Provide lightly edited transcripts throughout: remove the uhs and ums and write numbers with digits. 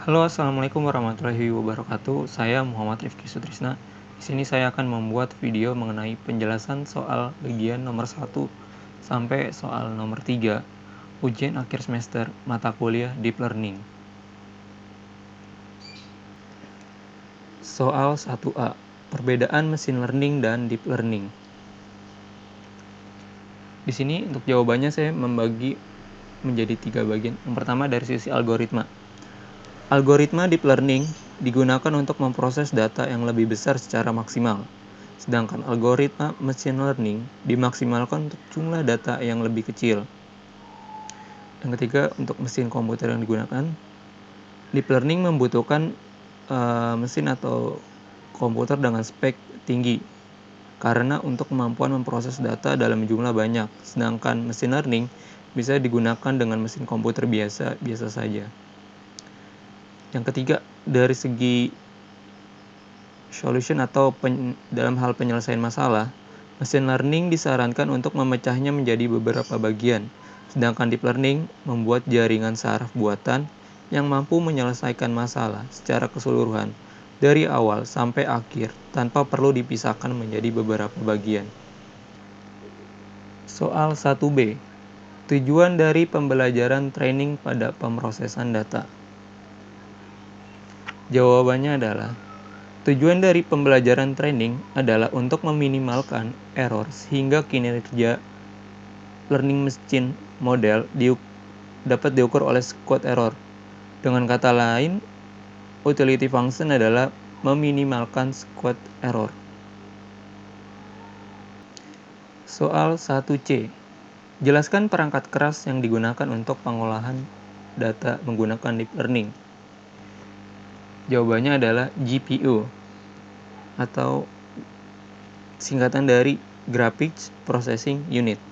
Halo, assalamualaikum warahmatullahi wabarakatuh. Saya Muhammad Rifki Sutrisna. Di sini saya akan membuat video mengenai penjelasan soal bagian nomor 1 sampai soal nomor 3, ujian akhir semester mata kuliah Deep Learning. Soal 1A, perbedaan machine learning dan deep learning. Di sini untuk jawabannya saya membagi menjadi 3 bagian. Yang pertama dari sisi algoritma. Algoritma deep learning digunakan untuk memproses data yang lebih besar secara maksimal. Sedangkan algoritma machine learning dimaksimalkan untuk jumlah data yang lebih kecil. Yang ketiga, untuk mesin komputer yang digunakan, deep learning membutuhkan mesin atau komputer dengan spek tinggi karena untuk kemampuan memproses data dalam jumlah banyak. Sedangkan machine learning bisa digunakan dengan mesin komputer biasa saja. Yang ketiga, dari segi solution atau dalam hal penyelesaian masalah, machine learning disarankan untuk memecahnya menjadi beberapa bagian, sedangkan deep learning membuat jaringan saraf buatan yang mampu menyelesaikan masalah secara keseluruhan dari awal sampai akhir tanpa perlu dipisahkan menjadi beberapa bagian. Soal 1B. Tujuan dari pembelajaran training pada pemrosesan data. Jawabannya adalah tujuan dari pembelajaran training adalah untuk meminimalkan error sehingga kinerja learning machine model dapat diukur oleh square error. Dengan kata lain, utility function adalah meminimalkan square error. Soal 1C. Jelaskan perangkat keras yang digunakan untuk pengolahan data menggunakan deep learning. Jawabannya adalah GPU atau singkatan dari Graphics Processing Unit.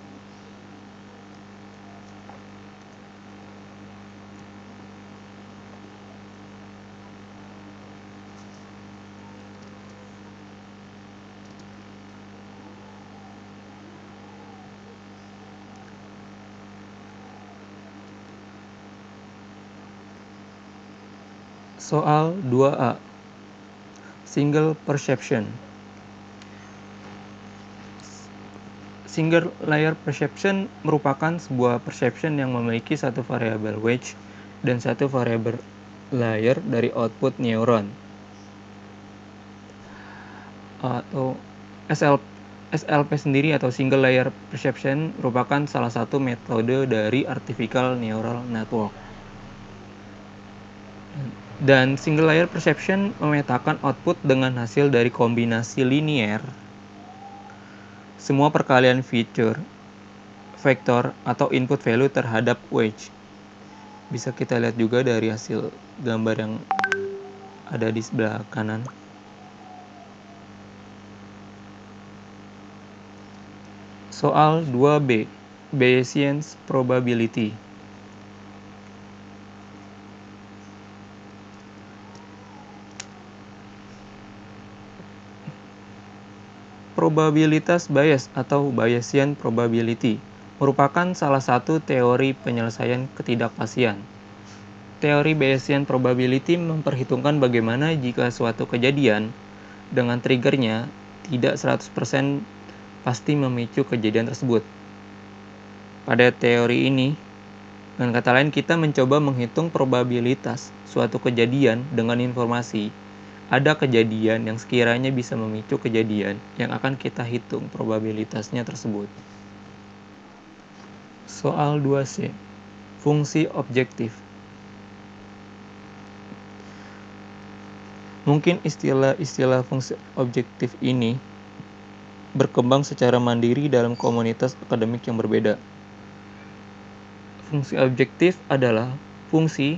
Soal 2A. Single perception. Single layer perception merupakan sebuah perception yang memiliki satu variabel wedge dan satu variabel layer dari output neuron. Atau SLP sendiri atau single layer perception merupakan salah satu metode dari artificial neural network. Dan single layer perception memetakan output dengan hasil dari kombinasi linear semua perkalian feature, vektor, atau input value terhadap wedge. Bisa kita lihat juga dari hasil gambar yang ada di sebelah kanan. Soal 2B, Bayesian probability. Probabilitas bias atau Bayesian probability merupakan salah satu teori penyelesaian ketidakpastian. Teori Bayesian probability memperhitungkan bagaimana jika suatu kejadian dengan triggernya tidak 100% pasti memicu kejadian tersebut. Pada teori ini, dengan kata lain kita mencoba menghitung probabilitas suatu kejadian dengan informasi ada kejadian yang sekiranya bisa memicu kejadian yang akan kita hitung probabilitasnya tersebut. Soal 2C. Fungsi objektif. Mungkin istilah-istilah fungsi objektif ini berkembang secara mandiri dalam komunitas akademik yang berbeda. Fungsi objektif adalah fungsi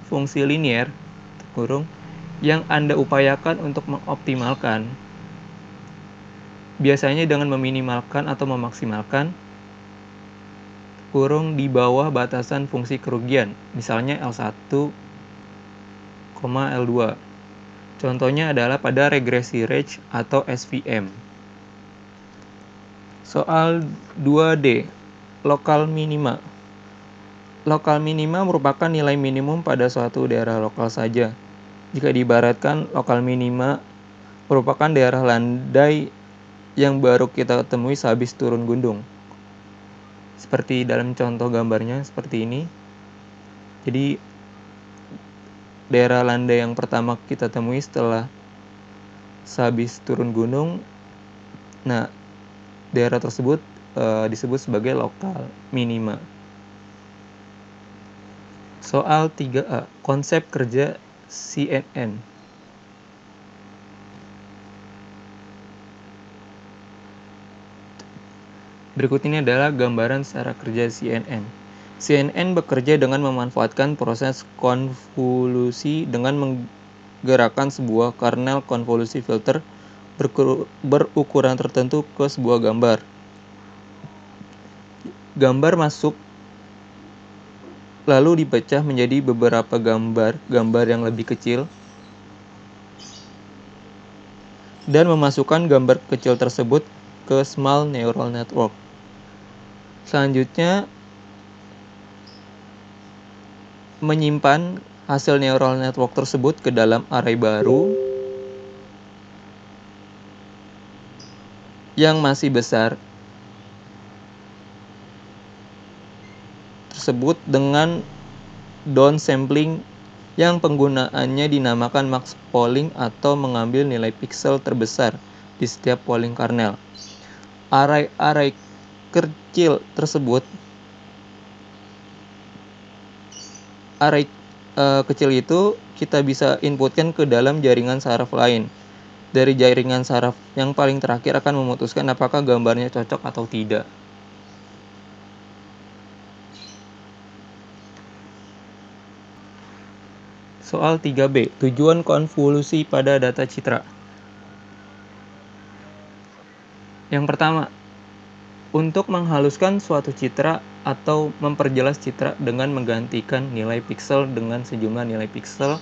fungsi linear yang Anda upayakan untuk mengoptimalkan, biasanya dengan meminimalkan atau memaksimalkan di bawah batasan fungsi kerugian, misalnya L1, L2. Contohnya adalah pada regresi Rej atau SVM. Soal 2D, lokal minima. Lokal minima merupakan nilai minimum pada suatu daerah lokal saja. Jika diibaratkan, lokal minima merupakan daerah landai yang baru kita temui sehabis turun gunung. Seperti dalam contoh gambarnya seperti ini. Jadi daerah landai yang pertama kita temui setelah sehabis turun gunung. Nah, daerah tersebut disebut sebagai lokal minima. Soal 3A, konsep kerja CNN. Berikut ini adalah gambaran secara kerja CNN. CNN bekerja dengan memanfaatkan proses konvolusi dengan menggerakkan sebuah kernel konvolusi filter berukuran tertentu ke sebuah gambar. Gambar masuk lalu dipecah menjadi beberapa gambar yang lebih kecil, dan memasukkan gambar kecil tersebut ke small neural network. Selanjutnya, menyimpan hasil neural network tersebut ke dalam array baru yang masih besar tersebut dengan downsampling yang penggunaannya dinamakan max polling atau mengambil nilai piksel terbesar di setiap polling kernel. Array kecil tersebut kecil itu kita bisa inputkan ke dalam jaringan saraf lain. Dari jaringan saraf yang paling terakhir akan memutuskan apakah gambarnya cocok atau tidak. Soal 3B, tujuan konvolusi pada data citra. Yang pertama, untuk menghaluskan suatu citra atau memperjelas citra dengan menggantikan nilai piksel dengan sejumlah nilai piksel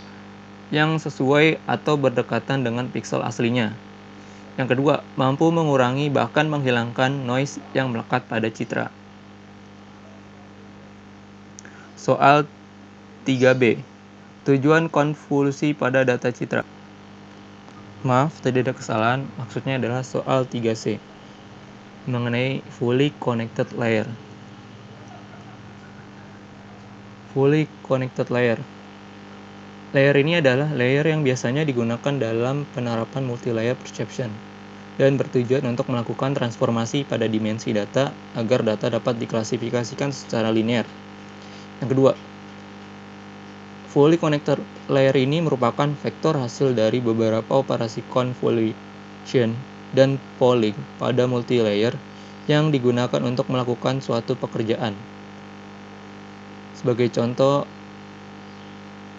yang sesuai atau berdekatan dengan piksel aslinya. Yang kedua, mampu mengurangi bahkan menghilangkan noise yang melekat pada citra. Soal 3B, tujuan konvolusi pada data citra. Maaf, tadi ada kesalahan, maksudnya adalah soal 3C mengenai fully connected layer. Fully connected layer. Layer ini adalah layer yang biasanya digunakan dalam penerapan multi-layer perception dan bertujuan untuk melakukan transformasi pada dimensi data agar data dapat diklasifikasikan secara linear. Yang kedua, fully connected layer ini merupakan vektor hasil dari beberapa operasi convolution dan polling pada multi-layer yang digunakan untuk melakukan suatu pekerjaan. Sebagai contoh,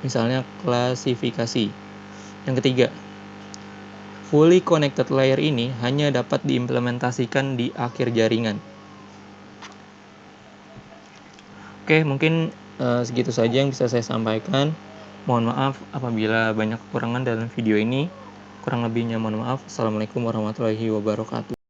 misalnya klasifikasi. Yang ketiga, fully connected layer ini hanya dapat diimplementasikan di akhir jaringan. Oke, mungkin segitu saja yang bisa saya sampaikan. Mohon maaf apabila banyak kekurangan dalam video ini. Kurang lebihnya mohon maaf. Assalamualaikum warahmatullahi wabarakatuh.